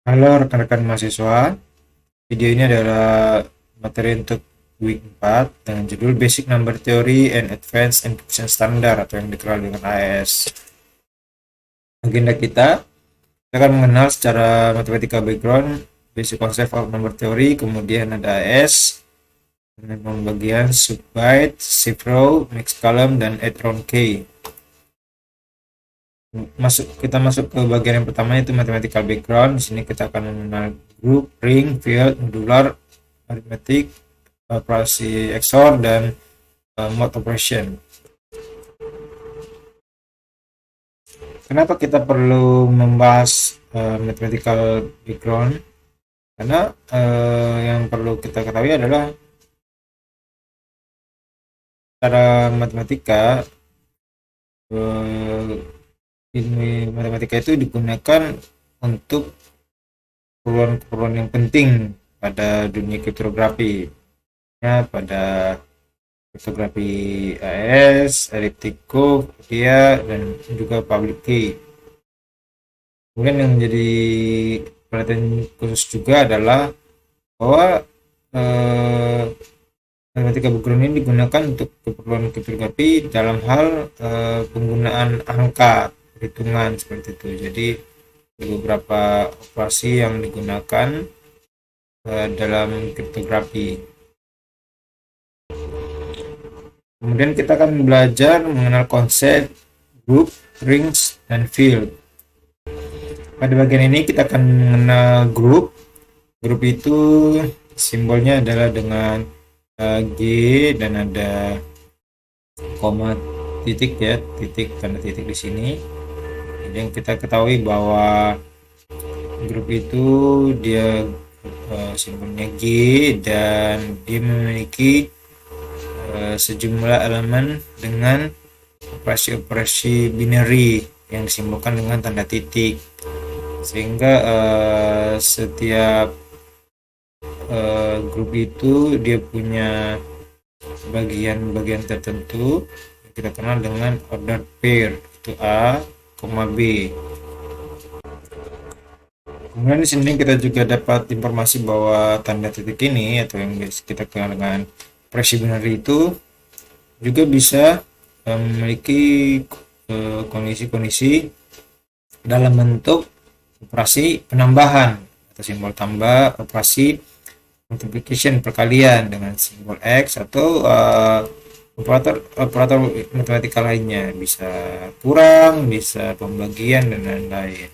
Halo rekan-rekan mahasiswa, video ini adalah materi untuk week 4 dengan judul Basic Number Theory and Advanced Encryption Standard atau yang dikenal dengan AES. Agenda kita akan mengenal secara matematika background, basic concept of number theory, kemudian ada AES, dengan pembagian subbyte, shift row, mixed column, dan add round key. Kita masuk ke bagian yang pertama, itu mathematical background. Di sini kita akan mengenal group, ring, field, modular, arithmetic, operasi XOR, dan mode operation. Kenapa kita perlu membahas mathematical background? Karena yang perlu kita ketahui adalah cara matematika, ilmu matematika itu digunakan untuk keperluan-keperluan yang penting pada dunia kriptografi, ya, pada kriptografi AES, Elliptic dia, dan juga public key. Kemudian yang menjadi perhatian khusus juga adalah bahwa matematika background ini digunakan untuk keperluan kriptografi dalam hal penggunaan angka perhitungan seperti itu. Jadi beberapa operasi yang digunakan dalam kriptografi. Kemudian kita akan belajar mengenal konsep group, rings, dan field. Pada bagian ini kita akan mengenal grup. Grup itu simbolnya adalah dengan G dan ada koma titik, ya, titik, tanda titik di sini. Jadi yang kita ketahui bahwa grup itu dia simbolnya G dan dia memiliki sejumlah elemen dengan operasi-operasi binary yang disimbolkan dengan tanda titik, sehingga setiap grup itu dia punya bagian-bagian tertentu yang kita kenal dengan ordered pair, itu A, B. Kemudian di sini kita juga dapat informasi bahwa tanda titik ini atau yang kita kenal dengan operasi binary itu juga bisa memiliki kondisi-kondisi dalam bentuk operasi penambahan atau simbol tambah, operasi multiplication perkalian dengan simbol X, atau operator matematika lainnya, bisa kurang, bisa pembagian, dan lain-lain.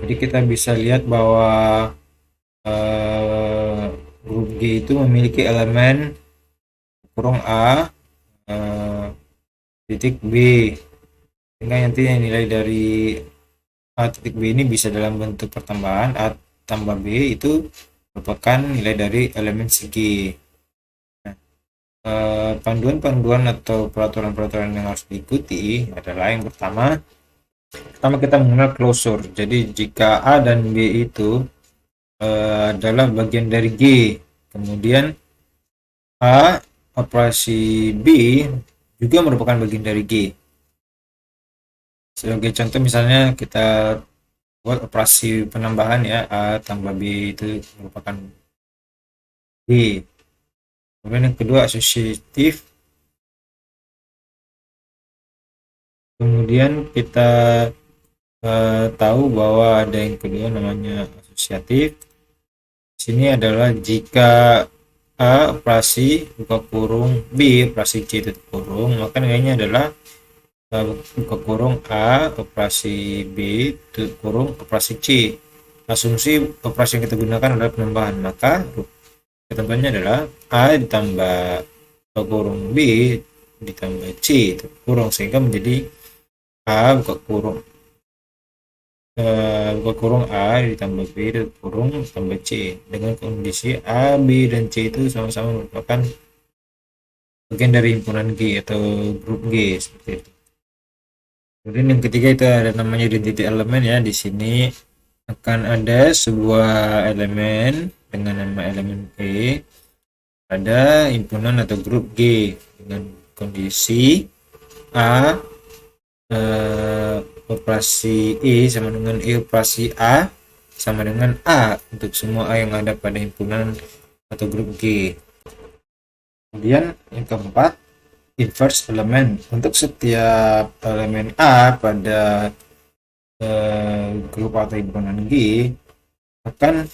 Jadi kita bisa lihat bahwa grup G itu memiliki elemen kurung A titik B, sehingga nanti nilai dari A titik B ini bisa dalam bentuk pertambahan A tambah B, itu merupakan nilai dari elemen segi. Nah, panduan-panduan atau peraturan-peraturan yang harus diikuti adalah yang pertama kita mengenal closure. Jadi jika A dan B itu adalah bagian dari G, kemudian A operasi B juga merupakan bagian dari G. Sebagai contoh misalnya kita buat operasi penambahan, ya, A tambah B itu merupakan B. Kemudian yang kedua asosiatif. Kemudian kita tahu bahwa ada yang kedua namanya asosiatif. Sini adalah jika A operasi buka kurung B operasi C tutup kurung, maka nilainya adalah buka kurung A operasi B tutup kurung operasi C. Asumsi operasi yang kita gunakan adalah penambahan, maka ketentuannya adalah A ditambah buka kurung B ditambah C tutup kurung, sehingga menjadi A buka kurung A ditambah B tutup kurung tambah C, dengan kondisi A, B, dan C itu sama-sama merupakan bagian dari himpunan G atau grup G, seperti itu. Kemudian yang ketiga itu ada namanya identity elemen, ya. Di sini akan ada sebuah elemen dengan nama elemen P pada himpunan atau grup G dengan kondisi A operasi E sama dengan E operasi A sama dengan A untuk semua A yang ada pada himpunan atau grup G. Kemudian yang keempat, inverse element. Untuk setiap elemen A pada grup atau himpunan G akan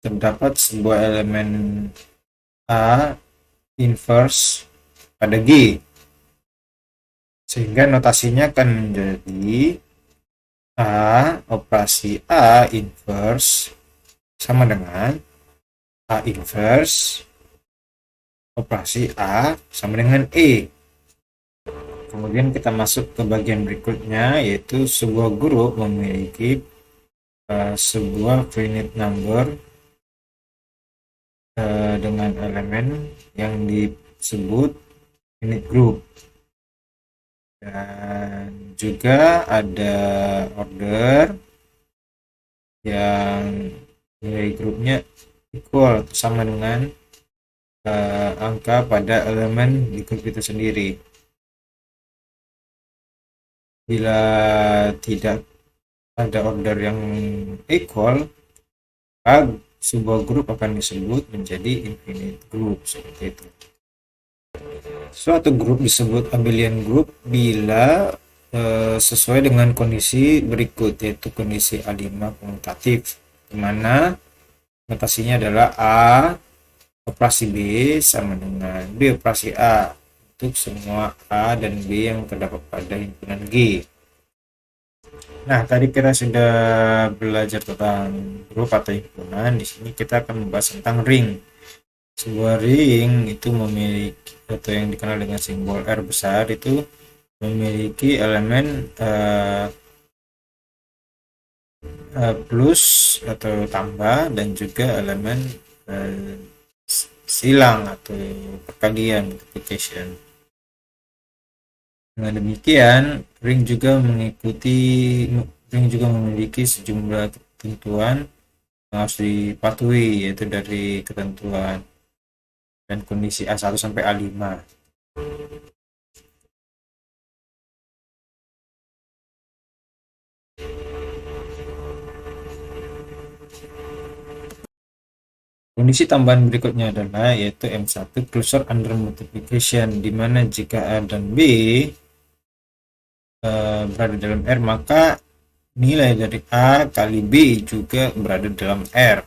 terdapat sebuah elemen A inverse pada G, sehingga notasinya akan menjadi A operasi A inverse sama dengan A inverse operasi A sama dengan E. Kemudian kita masuk ke bagian berikutnya, yaitu sebuah grup memiliki sebuah finite number dengan elemen yang disebut finite group, dan juga ada order yang nilai grupnya equal atau sama dengan angka pada elemen di grup itu sendiri. Bila tidak ada order yang equal, maka sebuah grup akan disebut menjadi infinite group, seperti itu. Suatu grup disebut abelian group bila sesuai dengan kondisi berikut, yaitu kondisi A5 komutatif, di mana notasinya adalah A operasi B sama dengan B operasi A untuk semua A dan B yang terdapat pada himpunan G. Nah, tadi kita sudah belajar tentang grup atau himpunan. Di sini kita akan membahas tentang ring. Sebuah ring itu memiliki, atau yang dikenal dengan simbol R besar, itu memiliki elemen plus atau tambah dan juga elemen silang atau perkalian, multiplication. Dengan demikian, ring juga memiliki sejumlah ketentuan yang harus dipatuhi, yaitu dari ketentuan dan kondisi A1 sampai A5. Kondisi tambahan berikutnya adalah yaitu M1 closure under multiplication, di mana jika A dan B berada dalam R, maka nilai dari A kali B juga berada dalam R.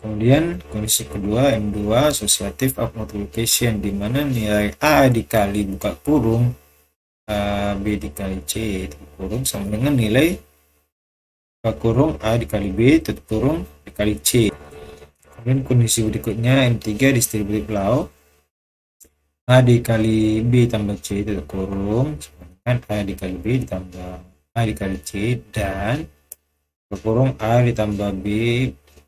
Kemudian kondisi kedua M2 associative of multiplication, di mana nilai A dikali buka kurung B dikali C tutup kurung sama dengan nilai buka kurung A dikali B tutup kurung dikali C. Kemudian kondisi berikutnya M3 distributive law, A dikali B tambah C tutup kurung sama dengan A dikali B ditambah A dikali C, dan kurung A ditambah B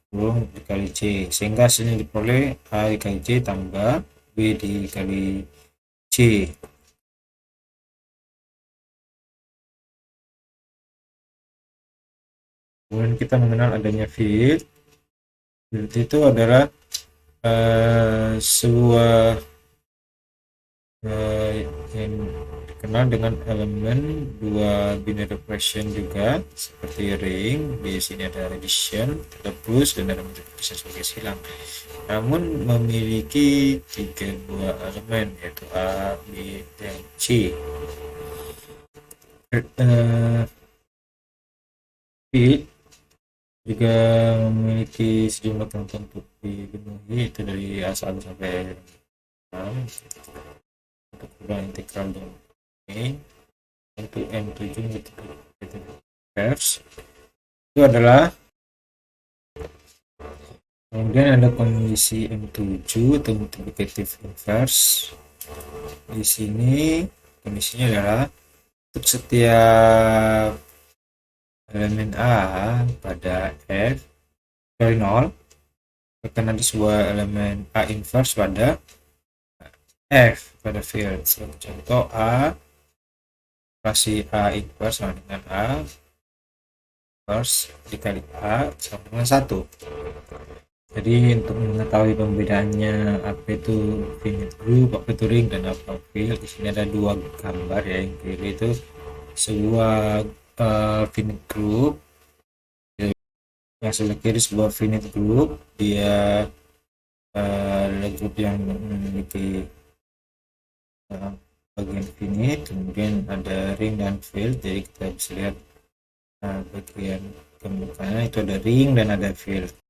kurung dikali C, sehingga hasilnya diperoleh A dikali C tambah B dikali C. Kemudian kita mengenal adanya field. Field itu adalah sebuah yang dikenal dengan elemen dua binary operation juga, seperti ring. Di sini ada addition, ada plus, dan ada multiplication sebagai silang. Namun memiliki tiga buah elemen, yaitu A, B, dan C. Field juga memiliki sejumlah ketentuan untuk dipenuhi, itu dari A1 sampai 6 untuk perubahan integral dan untuk M7 gitu inverse itu adalah. Kemudian ada kondisi M7 atau multiplicative inverse. Di sini kondisinya adalah untuk setiap elemen A pada F dari 0 akan ada sebuah elemen A inverse pada F pada field. Sebagai contoh, A operasi A inverse sama dengan A inverse dikali A sama dengan 1. Jadi untuk mengetahui pembedaannya apa itu finite group, apa itu ring, dan apa field, di sini ada dua gambar ya. Yang kiri itu sebuah finite group. Yang sebelah kiri sebuah finite group, dia adalah grup yang memiliki bagian finite, kemudian ada ring dan field. Jadi kita bisa lihat bagian gambar kanan itu ada ring dan ada field.